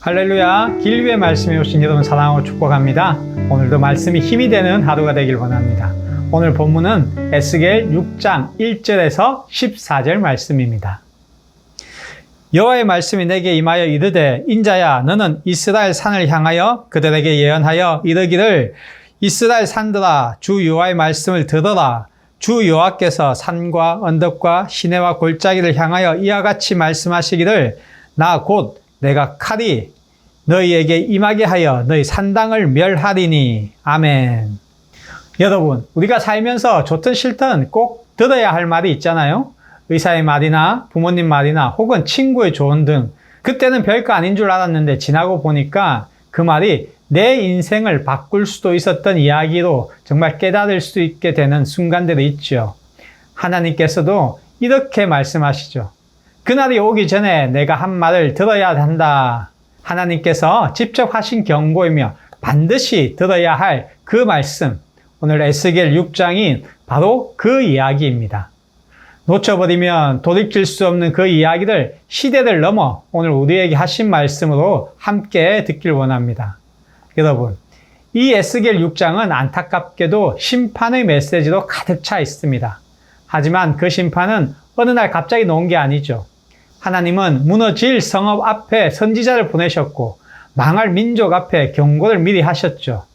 할렐루야, 길 위의 말씀에 오신 여러분 사랑하고 축복합니다. 오늘도 말씀이 힘이 되는 하루가 되길 원합니다. 오늘 본문은 에스겔 6장 1절에서 14절 말씀입니다. 여호와의 말씀이 내게 임하여 이르되 인자야 너는 이스라엘 산을 향하여 그들에게 예언하여 이르기를 이스라엘 산들아 주 여호와의 말씀을 들어라. 주 여호와께서 산과 언덕과 시내와 골짜기를 향하여 이와 같이 말씀하시기를 나 곧 내가 칼이 너희에게 임하게 하여 너희 산당을 멸하리니. 아멘. 여러분, 우리가 살면서 좋든 싫든 꼭 들어야 할 말이 있잖아요. 의사의 말이나 부모님 말이나 혹은 친구의 조언 등. 그때는 별거 아닌 줄 알았는데 지나고 보니까 그 말이 내 인생을 바꿀 수도 있었던 이야기로 정말 깨달을 수 있게 되는 순간들이 있죠. 하나님께서도 이렇게 말씀하시죠. 그날이 오기 전에 내가 한 말을 들어야 한다. 하나님께서 직접 하신 경고이며 반드시 들어야 할 그 말씀. 오늘 에스겔 6장이 바로 그 이야기입니다. 놓쳐버리면 돌이킬 수 없는 그 이야기를 시대를 넘어 오늘 우리에게 하신 말씀으로 함께 듣길 원합니다. 여러분, 이 에스겔 6장은 안타깝게도 심판의 메시지로 가득 차 있습니다. 하지만 그 심판은 어느 날 갑자기 나온 게 아니죠. 하나님은 무너질 성읍 앞에 선지자를 보내셨고 망할 민족 앞에 경고를 미리 하셨죠.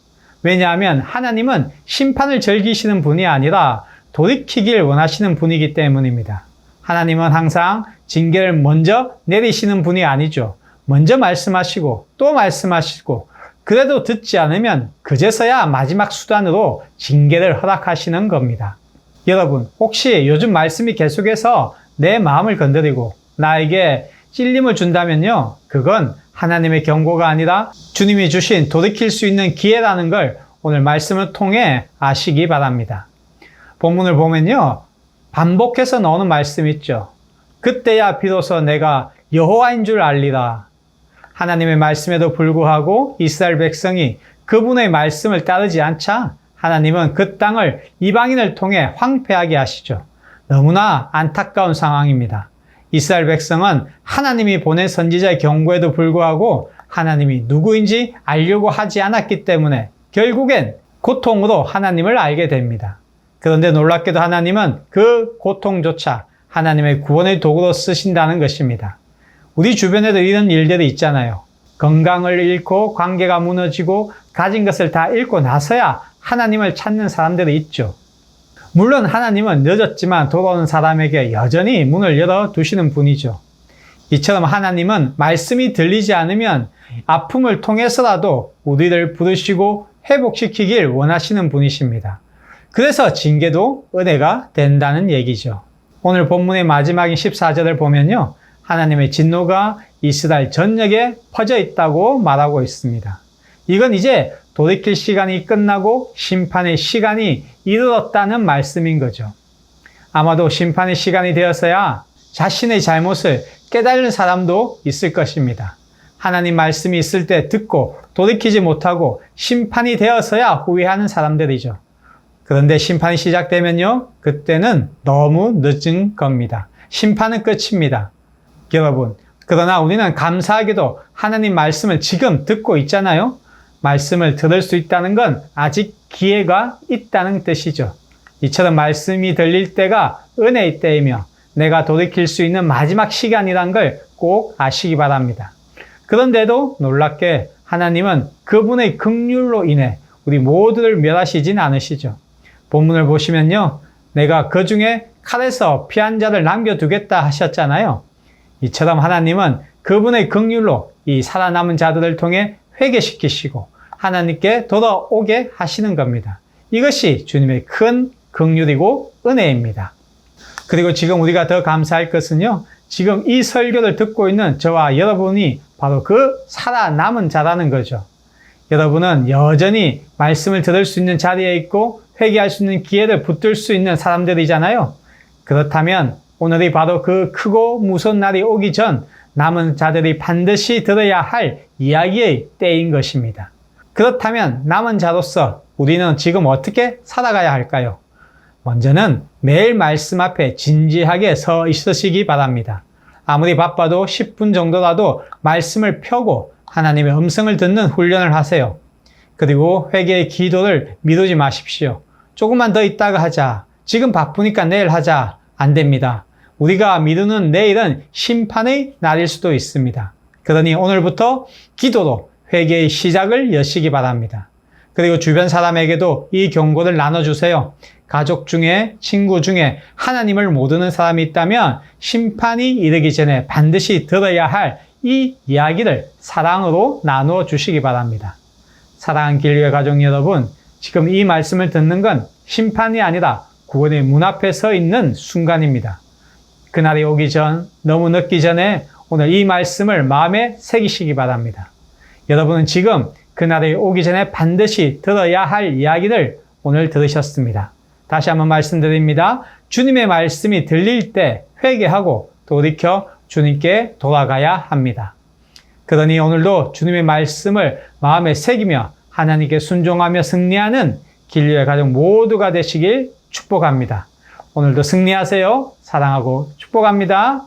왜냐하면 하나님은 심판을 즐기시는 분이 아니라 돌이키길 원하시는 분이기 때문입니다. 하나님은 항상 징계를 먼저 내리시는 분이 아니죠. 먼저 말씀하시고 또 말씀하시고 그래도 듣지 않으면 그제서야 마지막 수단으로 징계를 허락하시는 겁니다. 여러분, 혹시 요즘 말씀이 계속해서 내 마음을 건드리고 나에게 찔림을 준다면요, 그건 하나님의 경고가 아니라 주님이 주신 돌이킬 수 있는 기회라는 걸 오늘 말씀을 통해 아시기 바랍니다. 본문을 보면요, 반복해서 나오는 말씀 있죠. 그때야 비로소 내가 여호와인 줄 알리라. 하나님의 말씀에도 불구하고 이스라엘 백성이 그분의 말씀을 따르지 않자 하나님은 그 땅을 이방인을 통해 황폐하게 하시죠. 너무나 안타까운 상황입니다. 이스라엘 백성은 하나님이 보낸 선지자의 경고에도 불구하고 하나님이 누구인지 알려고 하지 않았기 때문에 결국엔 고통으로 하나님을 알게 됩니다. 그런데 놀랍게도 하나님은 그 고통조차 하나님의 구원의 도구로 쓰신다는 것입니다. 우리 주변에도 이런 일들이 있잖아요. 건강을 잃고 관계가 무너지고 가진 것을 다 잃고 나서야 하나님을 찾는 사람들이 있죠. 물론 하나님은 늦었지만 돌아오는 사람에게 여전히 문을 열어두시는 분이죠. 이처럼 하나님은 말씀이 들리지 않으면 아픔을 통해서라도 우리를 부르시고 회복시키길 원하시는 분이십니다. 그래서 징계도 은혜가 된다는 얘기죠. 오늘 본문의 마지막인 14절을 보면요, 하나님의 진노가 이스라엘 전역에 퍼져 있다고 말하고 있습니다. 이건 이제 돌이킬 시간이 끝나고 심판의 시간이 이르렀다는 말씀인 거죠. 아마도 심판의 시간이 되어서야 자신의 잘못을 깨달은 사람도 있을 것입니다. 하나님 말씀이 있을 때 듣고 돌이키지 못하고 심판이 되어서야 후회하는 사람들이죠. 그런데 심판이 시작되면요, 그때는 너무 늦은 겁니다. 심판은 끝입니다. 여러분, 그러나 우리는 감사하게도 하나님 말씀을 지금 듣고 있잖아요. 말씀을 들을 수 있다는 건 아직 기회가 있다는 뜻이죠. 이처럼 말씀이 들릴 때가 은혜의 때이며 내가 돌이킬 수 있는 마지막 시간이란 걸 꼭 아시기 바랍니다. 그런데도 놀랍게 하나님은 그분의 긍휼로 인해 우리 모두를 멸하시진 않으시죠. 본문을 보시면요, 내가 그 중에 칼에서 피한 자를 남겨두겠다 하셨잖아요. 이처럼 하나님은 그분의 긍휼로 이 살아남은 자들을 통해 회개시키시고 하나님께 돌아오게 하시는 겁니다. 이것이 주님의 큰 긍휼이고 은혜입니다. 그리고 지금 우리가 더 감사할 것은요, 지금 이 설교를 듣고 있는 저와 여러분이 바로 그 살아남은 자라는 거죠. 여러분은 여전히 말씀을 들을 수 있는 자리에 있고 회개할 수 있는 기회를 붙들 수 있는 사람들이잖아요. 그렇다면 오늘이 바로 그 크고 무서운 날이 오기 전 남은 자들이 반드시 들어야 할 이야기의 때인 것입니다. 그렇다면 남은 자로서 우리는 지금 어떻게 살아가야 할까요? 먼저는 매일 말씀 앞에 진지하게 서 있으시기 바랍니다. 아무리 바빠도 10분 정도라도 말씀을 펴고 하나님의 음성을 듣는 훈련을 하세요. 그리고 회개의 기도를 미루지 마십시오. 조금만 더 있다가 하자. 지금 바쁘니까 내일 하자. 안 됩니다. 우리가 미루는 내일은 심판의 날일 수도 있습니다. 그러니 오늘부터 기도로 회개의 시작을 여시기 바랍니다. 그리고 주변 사람에게도 이 경고를 나눠주세요. 가족 중에, 친구 중에 하나님을 모르는 사람이 있다면 심판이 이르기 전에 반드시 들어야 할 이 이야기를 사랑으로 나누어 주시기 바랍니다. 사랑하는 길교회 가족 여러분, 지금 이 말씀을 듣는 건 심판이 아니라 구원의 문 앞에 서 있는 순간입니다. 그날이 오기 전, 너무 늦기 전에 오늘 이 말씀을 마음에 새기시기 바랍니다. 여러분은 지금 그날이 오기 전에 반드시 들어야 할 이야기를 오늘 들으셨습니다. 다시 한번 말씀드립니다. 주님의 말씀이 들릴 때 회개하고 돌이켜 주님께 돌아가야 합니다. 그러니 오늘도 주님의 말씀을 마음에 새기며 하나님께 순종하며 승리하는 길교회 가족 모두가 되시길 축복합니다. 오늘도 승리하세요. 사랑하고 축복합니다.